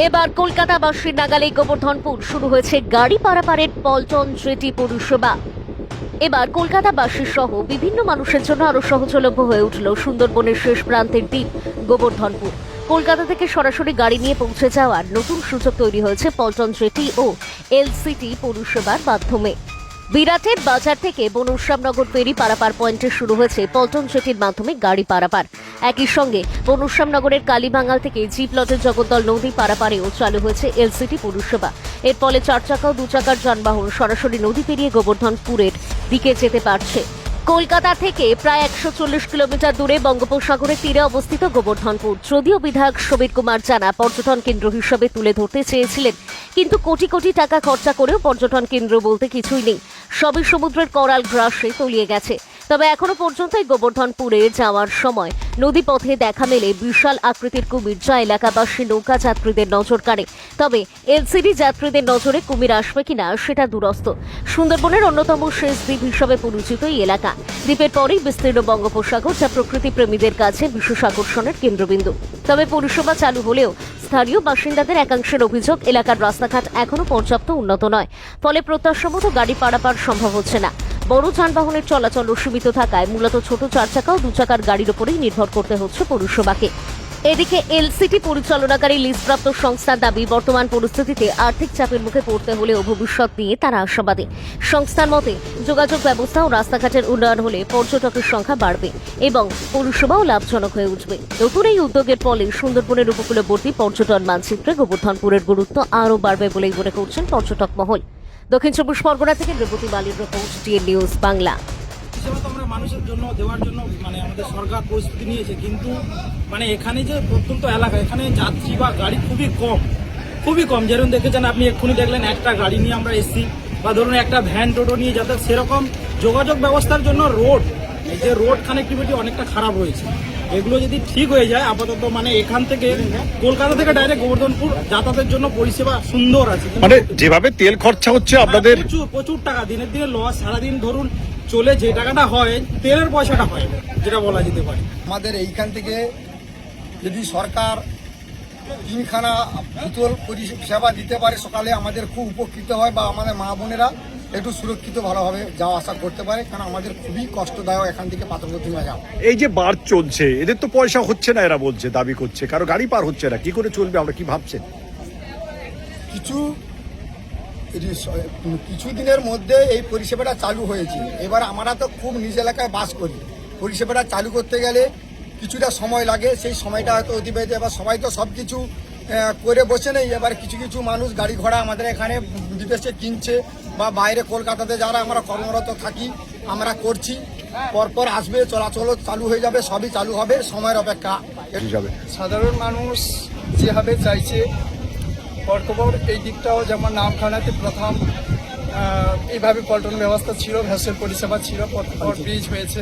এবার কলকাতাবাসীর নাগালে গোবর্ধনপুর শুরু হয়েছে গাড়ি পারাপারের পল্টন জেটি পরিষেবা। এবার কলকাতাবাসী সহ বিভিন্ন মানুষের জন্য আরো সহজলভ্য হয়ে উঠল সুন্দরবনের শেষ প্রান্তের দ্বীপ গোবর্ধনপুর। কলকাতা থেকে সরাসরি গাড়ি নিয়ে পৌঁছে যাওয়ার নতুন সুযোগ তৈরি হয়েছে পল্টন জেটি ও এলসিটি পরিষেবার মাধ্যমে। বিরাটের বাজার থেকে বনশ্যামনগর ফেরি পারাপার পয়েন্টে শুরু হয়েছে পল্টন জেটির মাধ্যমে গাড়ি পারাপার। একই সঙ্গে বনশ্যামনগরের কালীবাঙ্গাল থেকে জিপ্লটের জগদ্দল নদী পারাপারেও চালু হয়েছে এলসিটি পরিষেবা। এর ফলে 4 চাকা ও 2 চাকার যানবাহন সরাসরি নদী পেরিয়ে গোবর্ধনপুরের দিকে যেতে পারছে। কলকাতা থেকে প্রায় 140 কিলোমিটার দূরে বঙ্গোপসাগরের তীরে অবস্থিত গোবর্ধনপুর। যদিও বিধায়ক সমীর কুমার জানা পর্যটন কেন্দ্র হিসেবে তুলে ধরতে চেয়েছিলেন, কিন্তু কোটি কোটি টাকা খরচা করেও পর্যটন কেন্দ্র বলতে কিছুই নেই। সবই সমুদ্রের করাল গ্রাসে তলিয়ে গেছে। তবে এখনো পর্যন্ত এই গোবর্ধনপুরে যাওয়ার সময় নদীপথে দেখা মেলে বিশাল আকৃতির কুমির, যা এলাকাবাসী নৌকা যাত্রীদের নজর কাড়ে। তবে এলসিডি যাত্রীদের নজরে কুমির আসবে কিনা সেটা দুরস্ত। সুন্দরবনের অন্যতম শেষ দ্বীপ হিসেবে পরিচিত এই এলাকা। দ্বীপের পরেই বিস্তীর্ণ বঙ্গোপসাগর, যা প্রকৃতি প্রেমীদের কাছে বিশেষ আকর্ষণের কেন্দ্রবিন্দু। তবে পরিষেবা চালু হলেও স্থানীয় বাসিন্দাদের একাংশের অভিযোগ, এলাকার রাস্তাঘাট এখনো পর্যাপ্ত উন্নত নয়। ফলে প্রত্যাশামতো গাড়ি পারাপার সম্ভব হচ্ছে না। বড় যানবাহনের চলাচল সীমিত থাকায় মূলত ছোট 4 চাকা ও 2 চাকার গাড়ির উপরেই নির্ভর করতে হচ্ছে পরিষেবাকে। এদিকে এলসিটি পরিচালনাকারী লিজপ্রাপ্ত সংস্থার দাবি, বর্তমান পরিস্থিতিতে আর্থিক চাপের মুখে পড়তে হলেও ভবিষ্যৎ নিয়ে তারা আশাবাদী। সংস্থার মতে যোগাযোগ ব্যবস্থা ও রাস্তাঘাটের উন্নয়ন হলে পর্যটকের সংখ্যা বাড়বে এবং পরিষেবাও লাভজনক হয়ে উঠবে। নতুন এই উদ্যোগের ফলে সুন্দরবনের উপকূলবর্তী পর্যটন মানচিত্রে গোবর্ধনপুরের গুরুত্ব আরও বাড়বে বলেই মনে করছেন পর্যটক মহল। দক্ষিণ চব্বিশ পরগনা থেকে রেবতী বালির রিপোর্ট, টিএন নিউজ বাংলা। সেবা তো আমরা মানুষের জন্য দেওয়ার জন্য আমাদের সরকার প্রস্তুতি নিয়েছে, কিন্তু এখানে যে প্রত্যন্ত এলাকা, এখানে যাত্রী বা গাড়ি খুবই কম। যেরকম দেখেছেন আপনি, এক্ষুনি দেখলেন একটা গাড়ি নিয়ে আমরা এসেছি, বা ধরুন একটা ভ্যান টোটো নিয়ে যাতে সেরকম যোগাযোগ ব্যবস্থার জন্য রোড কানেক্টিভিটি অনেকটা খারাপ হয়েছে। এগুলো যদি ঠিক হয়ে যায়, আপাতত এখান থেকে কলকাতা থেকে ডাইরেক্ট গোবর্ধনপুর যাতায়াতের জন্য পরিষেবা সুন্দর আছে। যেভাবে তেল খরচা হচ্ছে আপনাদের প্রচুর টাকা, দিনের দিনে লস। সারাদিন ধরুন চলে যে টাকাটা হয়, তেলের পয়সাটা হয়, যেটা বলা যেতে পারে। আমাদের এইখান থেকে যদি সরকার 3খানা পুতুল পরিষেবা দিতে পারে সকালে, আমাদের খুব উপকৃত হয়, বা আমাদের মা বোনেরা একটু সুরক্ষিত ভালোভাবে যাওয়া আসা করতে পারে। কারণ আমাদের খুবই কষ্টদায়ক এখান থেকে পাথরঘাটা যাওয়া। এই যে বার চলছে, এদের তো পয়সা হচ্ছে না, এরা বলছে, দাবি করছে, কারো গাড়ি পার হচ্ছে না, কি করে চলবে? আমরা কি ভাবছেন? কিছু দিনের মধ্যে এই পরিষেবাটা চালু হয়েছে। এবার আমরা তো খুব নিজ এলাকায় বাস করি, পরিষেবাটা চালু করতে গেলে কিছুটা সময় লাগে। সেই সময়টা হয়তো অতিবাহিত, এবার সবাই তো সব কিছু করে বসে নেই। এবার কিছু মানুষ গাড়ি ঘোড়া আমাদের এখানে বিদেশে কিনছে, বা বাইরে কলকাতাতে যারা আমরা কর্মরত থাকি আমরা করছি। পরপর আসবে, চলাচল চালু হয়ে যাবে, সবই চালু হবে, সময়ের অপেক্ষা। সাধারণ মানুষ যেভাবে চাইছে, বর্তমান এই দিকটাও যেমন নামখানাতে প্রথম এইভাবে পল্টন ব্যবস্থা ছিল, ভ্যাসেল পরিষেবা ছিল, পর ব্রিজ হয়েছে,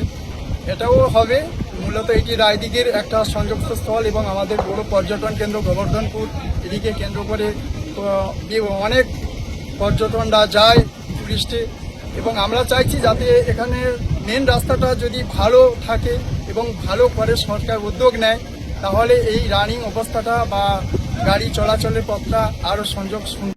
এটাও হবে। মূলত এটি রায়দিঘির একটা সংযোগস্থল এবং আমাদের বড় পর্যটন কেন্দ্র গোবর্ধনপুর। এদিকে কেন্দ্র করে অনেক পর্যটনরা যায়, টুরিস্টে। এবং আমরা চাইছি যাতে এখানে মেন রাস্তাটা যদি ভালো থাকে এবং ভালো করে সরকার উদ্যোগ নেয়, তাহলে এই রানিং অবস্থাটা বা গাড়ি চলাচলের পথটা আরও সংযোগ